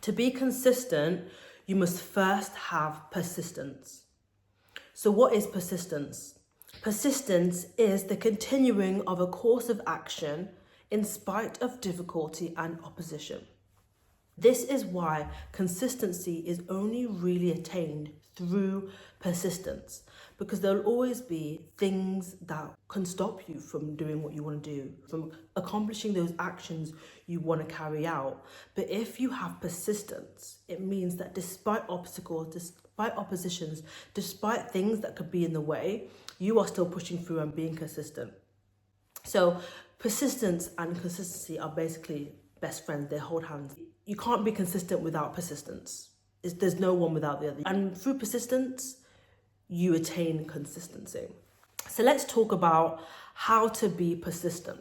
To be consistent, you must first have persistence. So what is persistence? Persistence is the continuing of a course of action in spite of difficulty and opposition. This is why consistency is only really attained through persistence, because there'll always be things that can stop you from doing what you want to do, from accomplishing those actions you want to carry out. But if you have persistence, it means that despite obstacles, despite oppositions, despite things that could be in the way, you are still pushing through and being consistent. So persistence and consistency are basically best friends. They hold hands. You can't be consistent without persistence. There's no one without the other. And through persistence, you attain consistency. So let's talk about how to be persistent,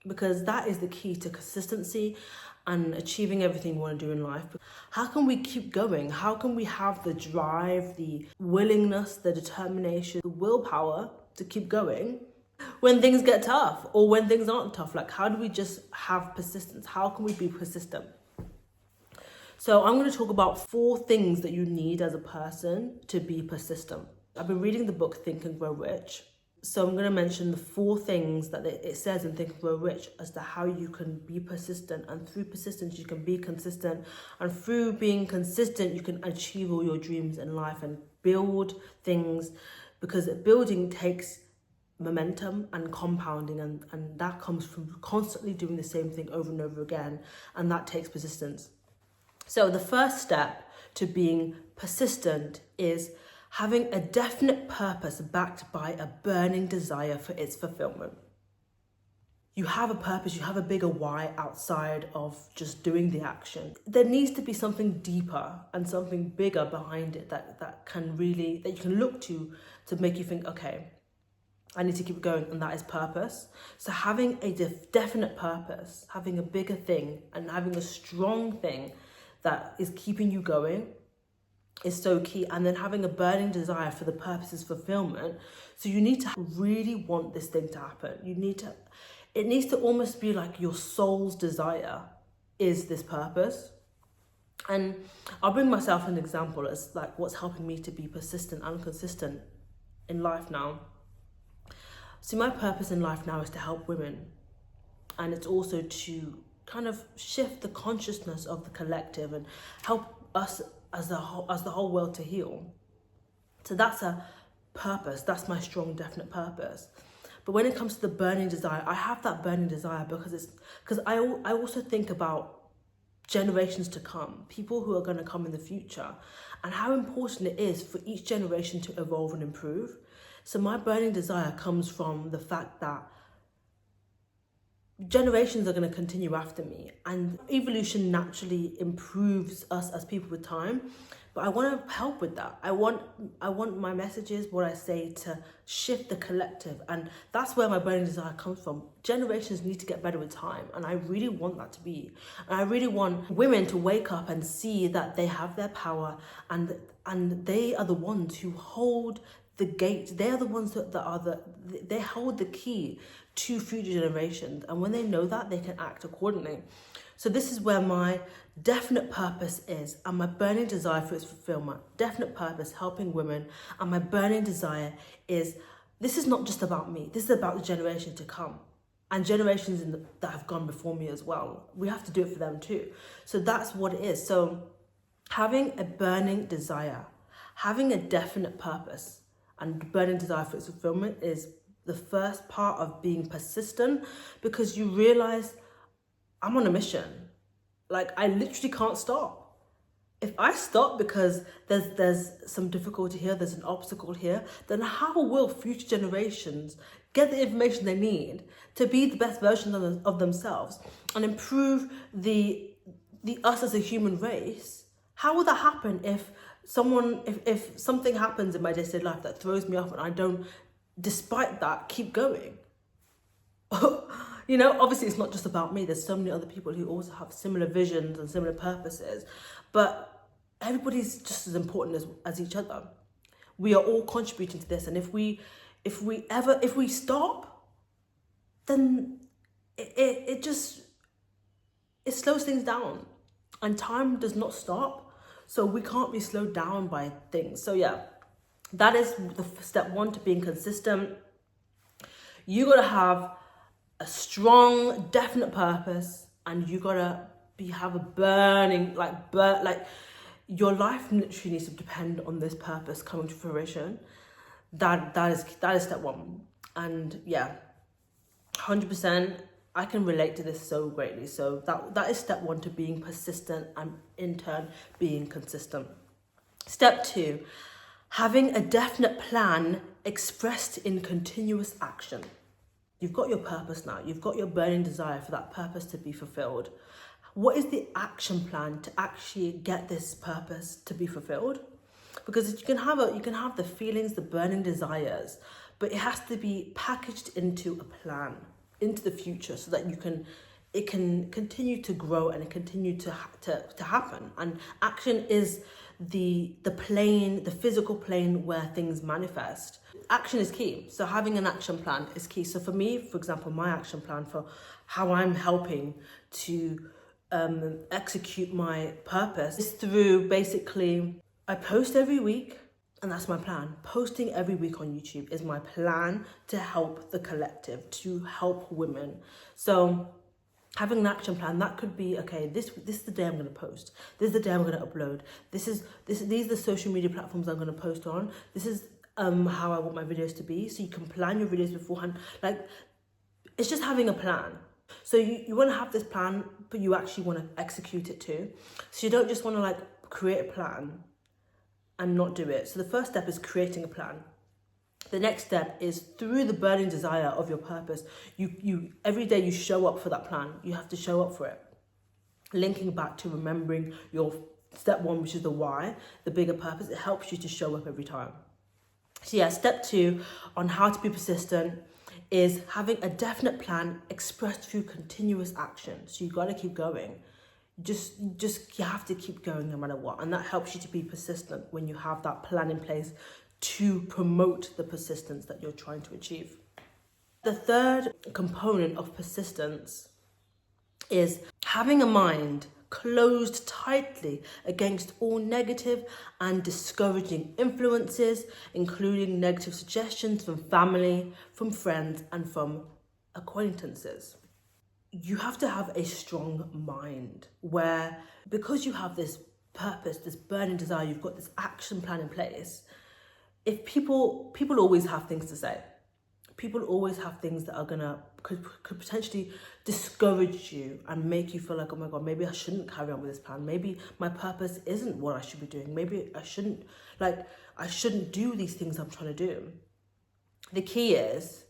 because that is the key to consistency and achieving everything you want to do in life. How can we keep going? How can we have the drive, the willingness, the determination, the willpower to keep going when things get tough or when things aren't tough? Like, how do we just have persistence? How can we be persistent? So I'm going to talk about 4 things that you need as a person to be persistent. I've been reading the book Think and Grow Rich. So I'm going to mention the 4 things that it says in Think and Grow Rich as to how you can be persistent. And through persistence, you can be consistent. And through being consistent, you can achieve all your dreams in life and build things, because building takes momentum and compounding, and that comes from constantly doing the same thing over and over again, and that takes persistence. So the first step to being persistent is having a definite purpose backed by a burning desire for its fulfillment. You have a purpose, you have a bigger why outside of just doing the action. There needs to be something deeper and something bigger behind it that you can look to make you think, okay, I need to keep going, and that is purpose. So having a definite purpose, having a bigger thing, and having a strong thing that is keeping you going is so key. And then having a burning desire for the purpose's fulfillment. So you need to really want this thing to happen. It needs to almost be like your soul's desire is this purpose. And I'll bring myself an example as like what's helping me to be persistent and consistent in life now. So my purpose in life now is to help women, and it's also to kind of shift the consciousness of the collective and help us as the whole world to heal. So that's a purpose. That's my strong, definite purpose. But when it comes to the burning desire, I have that burning desire because I also think about generations to come, people who are going to come in the future, and how important it is for each generation to evolve and improve. So my burning desire comes from the fact that generations are going to continue after me, and evolution naturally improves us as people with time. But I want to help with that. I want my messages, what I say, to shift the collective, and that's where my burning desire comes from. Generations need to get better with time, and I really want that to be. And I really want women to wake up and see that they have their power, and they are the ones who hold the gate. They are the ones they hold the key to future generations, and when they know that, they can act accordingly. So this is where my definite purpose is, and my burning desire for its fulfillment. Definite purpose, helping women, and my burning desire is, this is not just about me, this is about the generation to come, and generations that have gone before me as well. We have to do it for them too. So that's what it is. So having a burning desire, having a definite purpose, and burning desire for its fulfillment is the first part of being persistent, because you realize I'm on a mission. Like, I literally can't stop. If I stop because there's some difficulty here, there's an obstacle here, then how will future generations get the information they need to be the best version of themselves and improve the us as a human race? How will that happen if something happens in my day-to-day life that throws me off and I don't, despite that, keep going? You know, obviously it's not just about me. There's so many other people who also have similar visions and similar purposes, but everybody's just as important as each other. We are all contributing to this, and if we stop, then it slows things down. And time does not stop. So we can't be slowed down by things. So yeah, that is the step one to being consistent. You gotta have a strong, definite purpose, and you gotta have a burning, like your life literally needs to depend on this purpose coming to fruition. That is step one. And yeah, 100%, I can relate to this so greatly. So that is step one to being persistent, and in turn being consistent. Step two, having a definite plan expressed in continuous action. You've got your purpose now. You've got your burning desire for that purpose to be fulfilled. What is the action plan to actually get this purpose to be fulfilled? Because you can have the feelings, the burning desires, but it has to be packaged into a plan, into the future, so that it can continue to grow and continue to happen. And action is the plane, the physical plane where things manifest. Action is key. So having an action plan is key. So for me, for example, my action plan for how I'm helping to execute my purpose is through basically, I post every week, and that's my plan. Posting every week on YouTube is my plan to help the collective, to help women. So having an action plan, that could be, okay, this is the day I'm going to post. This is the day I'm going to upload. These are the social media platforms I'm going to post on. This is how I want my videos to be. So you can plan your videos beforehand. Like, it's just having a plan. So you want to have this plan, but you actually want to execute it too. So you don't just want to like create a plan and not do it. So the first step is creating a plan. The next step is, through the burning desire of your purpose, you every day you show up for that plan. You have to show up for it. Linking back to remembering your step one, which is the why, the bigger purpose, it helps you to show up every time. So yeah, step two on how to be persistent is having a definite plan expressed through continuous action. So you got to keep going. You have to keep going no matter what. And that helps you to be persistent when you have that plan in place to promote the persistence that you're trying to achieve. The third component of persistence is having a mind closed tightly against all negative and discouraging influences, including negative suggestions from family, from friends, and from acquaintances. You have to have a strong mind where, because you have this purpose, this burning desire, you've got this action plan in place. If people always have things to say. People always have things that could potentially discourage you and make you feel like, oh my God, maybe I shouldn't carry on with this plan. Maybe my purpose isn't what I should be doing. Maybe I shouldn't do these things I'm trying to do. The key is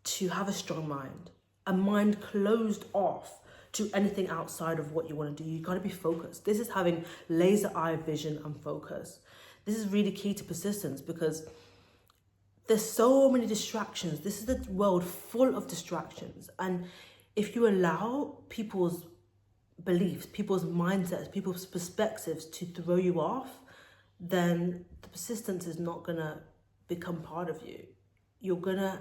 to have a strong mind, a mind closed off to anything outside of what you want to do. You got to be focused. This is having laser eye vision and focus. This is really key to persistence, because there's so many distractions. This is the world full of distractions. And if you allow people's beliefs, people's mindsets, people's perspectives to throw you off, then the persistence is not going to become part of you. You're going to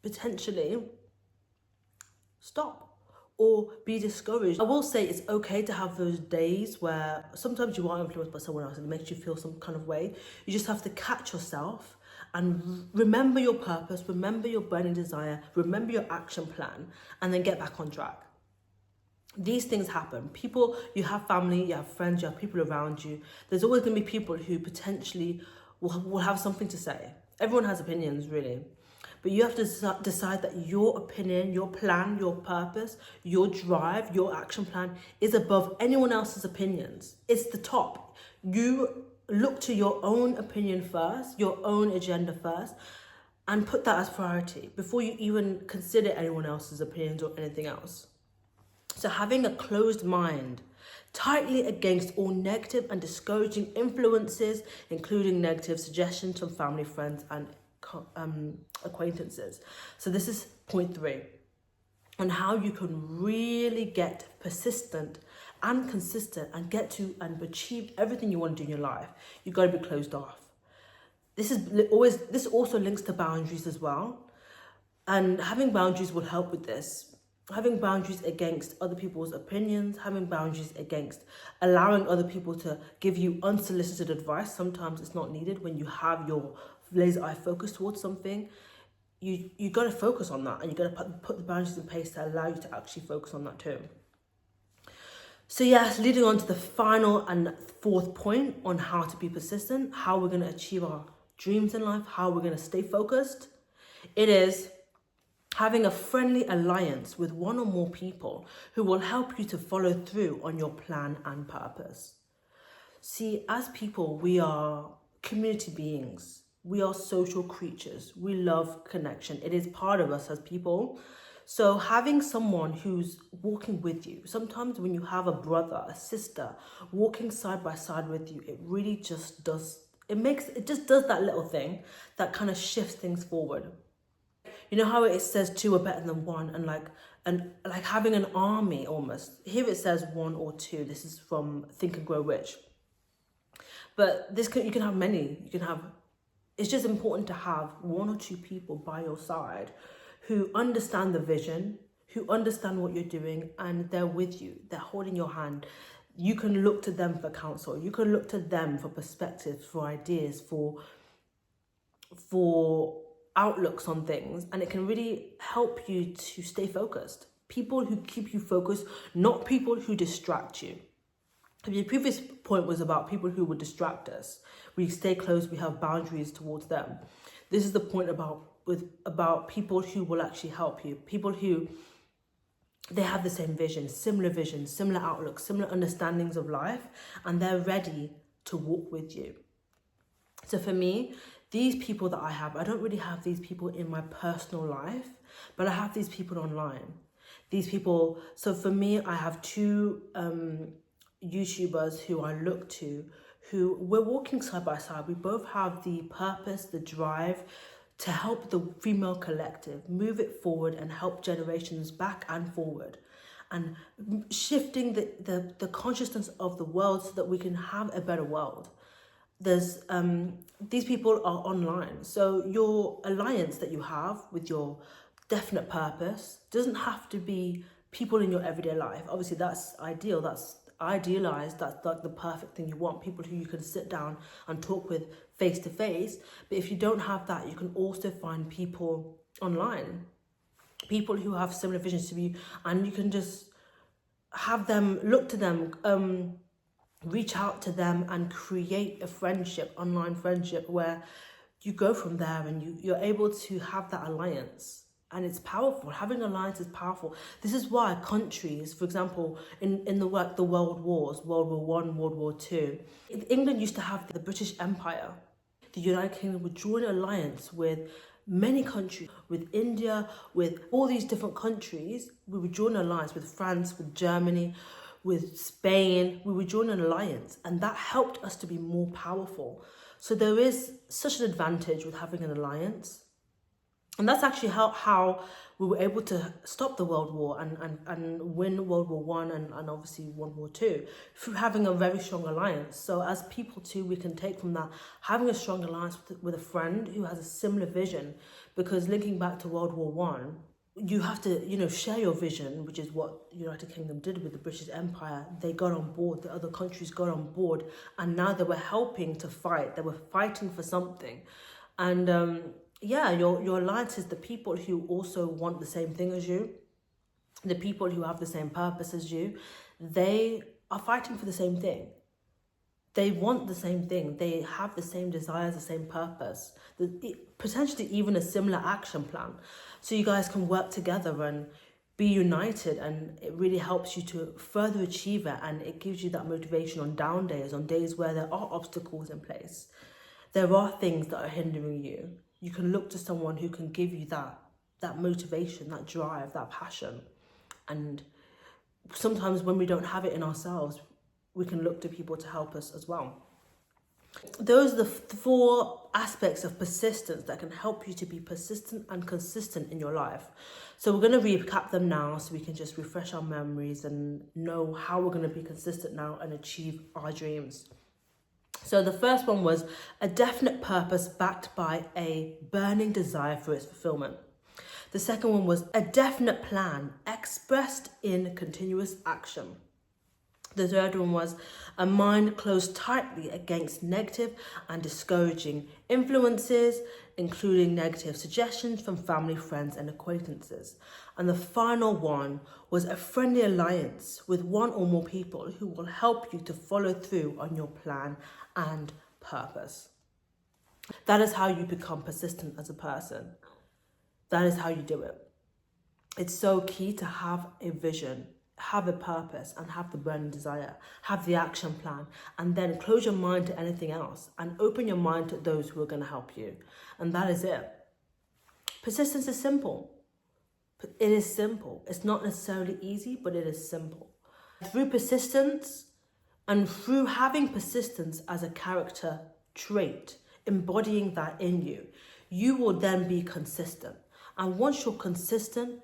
potentially stop or be discouraged. I will say it's okay to have those days where sometimes you are influenced by someone else and it makes you feel some kind of way. You just have to catch yourself and remember your purpose, remember your burning desire, remember your action plan, and then get back on track. These things happen. People, you have family, you have friends, you have people around you. There's always going to be people who potentially will have something to say. Everyone has opinions, really. But you have to decide that your opinion, your plan, your purpose, your drive, your action plan is above anyone else's opinions. It's the top. You look to your own opinion first, your own agenda first, and put that as priority before you even consider anyone else's opinions or anything else. So having a closed mind, tightly against all negative and discouraging influences, including negative suggestions from family, friends, and acquaintances. So this is point 3 on how you can really get persistent and consistent and get to and achieve everything you want to do in your life. You've got to be closed off. This also links to boundaries as well. And having boundaries will help with this. having boundaries against other people's opinions, having boundaries against allowing other people to give you unsolicited advice. Sometimes it's not needed when you have your laser eye focus towards something. You got to focus on that, and you got to put the boundaries in place to allow you to actually focus on that too. So yes, leading on to the final and fourth point on how to be persistent, how we're going to achieve our dreams in life, how we're going to stay focused. It is having a friendly alliance with one or more people who will help you to follow through on your plan and purpose. See, as people, we are community beings. We are social creatures. We love connection. It is part of us as people. So having someone who's walking with you, sometimes when you have a brother, a sister walking side by side with you, it really just does, it just does that little thing that kind of shifts things forward. You know how it says two are better than one, and like having an army almost. Here it says one or two. This is from Think and Grow Rich. But you can have many. It's just important to have one or two people by your side who understand the vision, who understand what you're doing, and they're with you. They're holding your hand. You can look to them for counsel. You can look to them for perspectives, for ideas, for outlooks on things, and it can really help you to stay focused. People who keep you focused, not people who distract you. The previous point was about people who would distract us. We stay close, we have boundaries towards them. This is the point about people who will actually help you. People who, they have the same vision, similar outlooks, similar understandings of life, and they're ready to walk with you. So for me, these people that I have, I don't really have these people in my personal life, but I have these people online. These people, so for me, I have two YouTubers who I look to, who we're walking side by side. We both have the purpose, the drive to help the female collective move it forward and help generations back and forward, and shifting the consciousness of the world so that we can have a better world. There's these people are online, so your alliance that you have with your definite purpose doesn't have to be people in your everyday life. Obviously that's ideal, that's idealized, that's like the perfect thing you want, people who you can sit down and talk with face to face. But if you don't have that, you can also find people online, people who have similar visions to you, and you can just have them, look to them, reach out to them and create a friendship, online friendship, where you go from there and you're able to have that alliance. And it's powerful. Having an alliance is powerful. This is why countries, for example, in the world wars, World War I, World War II, England used to have the British Empire. The United Kingdom would join an alliance with many countries, with India, with all these different countries. We would join an alliance with France, with Germany, with Spain. We would join an alliance, and that helped us to be more powerful. So there is such an advantage with having an alliance. And that's actually how we were able to stop the World War and win World War I and obviously World War II, through having a very strong alliance. So as people too, we can take from that, having a strong alliance with a friend who has a similar vision, because linking back to World War I, you have to, share your vision, which is what the United Kingdom did with the British Empire. They got on board, the other countries got on board, and now they were helping to fight. They were fighting for something. And your alliance is the people who also want the same thing as you, the people who have the same purpose as you. They are fighting for the same thing. They want the same thing. They have the same desires, the same purpose, potentially even a similar action plan. So you guys can work together and be united, and it really helps you to further achieve it, and it gives you that motivation on down days, on days where there are obstacles in place. There are things that are hindering you. You can look to someone who can give you that motivation, that drive, that passion. And sometimes when we don't have it in ourselves, we can look to people to help us as well. Those are the 4 aspects of persistence that can help you to be persistent and consistent in your life. So we're going to recap them now so we can just refresh our memories and know how we're going to be consistent now and achieve our dreams. So the first one was a definite purpose backed by a burning desire for its fulfillment. The second one was a definite plan expressed in continuous action. The third one was a mind closed tightly against negative and discouraging influences, including negative suggestions from family, friends, and acquaintances. And the final one was a friendly alliance with one or more people who will help you to follow through on your plan and purpose. That is how you become persistent as a person. That is how you do it. It's so key to have a vision, have a purpose, and have the burning desire, have the action plan, and then close your mind to anything else and open your mind to those who are going to help you. And that is it. Persistence is simple. It is simple. It's not necessarily easy, but it is simple. Through persistence and through having persistence as a character trait, embodying that in you, you will then be consistent. And once you're consistent,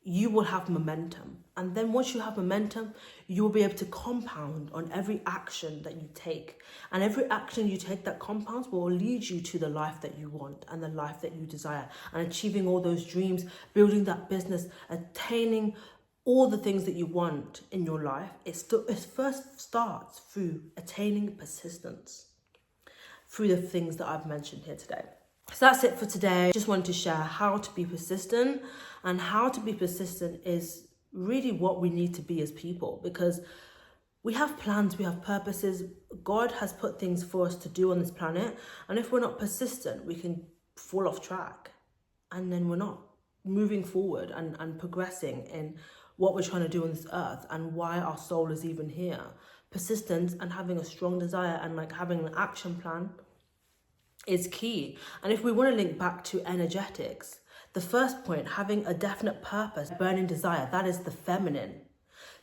you will have momentum. And then once you have momentum, you will be able to compound on every action that you take. And every action you take that compounds will lead you to the life that you want and the life that you desire, and achieving all those dreams, building that business, attaining all the things that you want in your life. It first starts through attaining persistence, through the things that I've mentioned here today. So that's it for today. Just wanted to share how to be persistent, and how to be persistent is really what we need to be as people, because we have plans, we have purposes. God has put things for us to do on this planet, and if we're not persistent, we can fall off track, and then we're not moving forward and progressing in what we're trying to do on this earth and why our soul is even here. Persistence and having a strong desire and like having an action plan is key. And if we want to link back to energetics, the first point, having a definite purpose, burning desire, that is the feminine.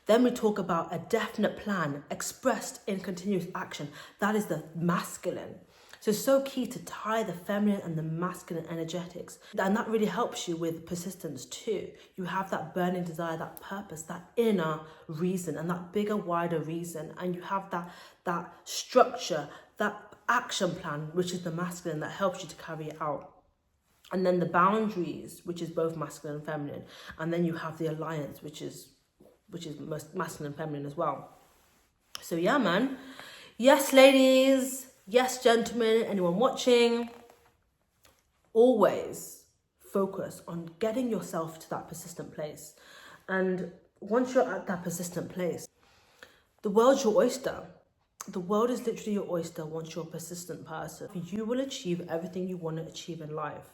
Then we talk about a definite plan expressed in continuous action, that is the masculine. So it's so key to tie the feminine and the masculine energetics. And that really helps you with persistence too. You have that burning desire, that purpose, that inner reason and that bigger, wider reason. And you have that structure, that action plan, which is the masculine, that helps you to carry it out. And then the boundaries, which is both masculine and feminine. And then you have the alliance, which is most masculine and feminine as well. So yeah, man. Yes, ladies. Yes, gentlemen, anyone watching. Always focus on getting yourself to that persistent place. And once you're at that persistent place, the world's your oyster. The world is literally your oyster once you're a persistent person. You will achieve everything you want to achieve in life.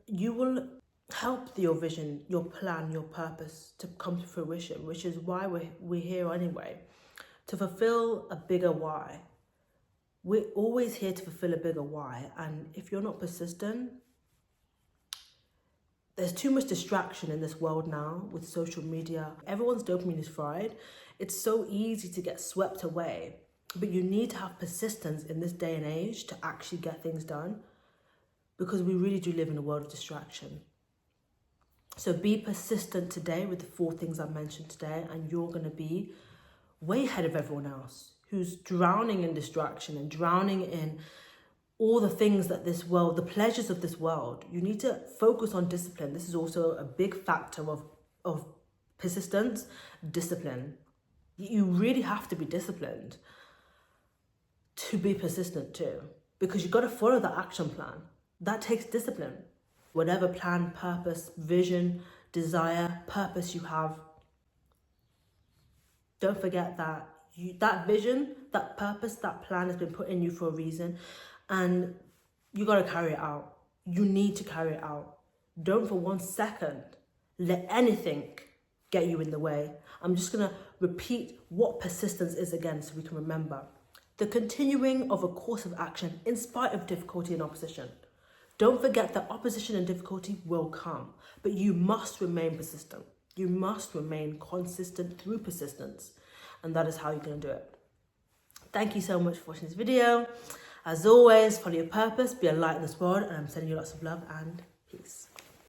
You will help your vision, your plan, your purpose to come to fruition, which is why we're here anyway, to fulfill a bigger why. We're always here to fulfill a bigger why. And if you're not persistent, there's too much distraction in this world now with social media. Everyone's dopamine is fried. It's so easy to get swept away. But you need to have persistence in this day and age to actually get things done, because we really do live in a world of distraction. So be persistent today with the 4 things I mentioned today, and you're going to be way ahead of everyone else who's drowning in distraction and drowning in all the things that this world, the pleasures of this world. You need to focus on discipline. This is also a big factor of persistence, discipline. You really have to be disciplined to be persistent too, because you've got to follow that action plan. That takes discipline. Whatever plan, purpose, vision, desire, purpose you have, don't forget that that vision, that purpose, that plan has been put in you for a reason, and you got to carry it out. You need to carry it out. Don't for 1 second let anything get you in the way. I'm just going to repeat what persistence is again so we can remember. The continuing of a course of action in spite of difficulty and opposition. Don't forget that opposition and difficulty will come, but you must remain persistent. You must remain consistent through persistence, and that is how you're going to do it. Thank you so much for watching this video. As always, follow your purpose, be a light in this world, and I'm sending you lots of love and peace.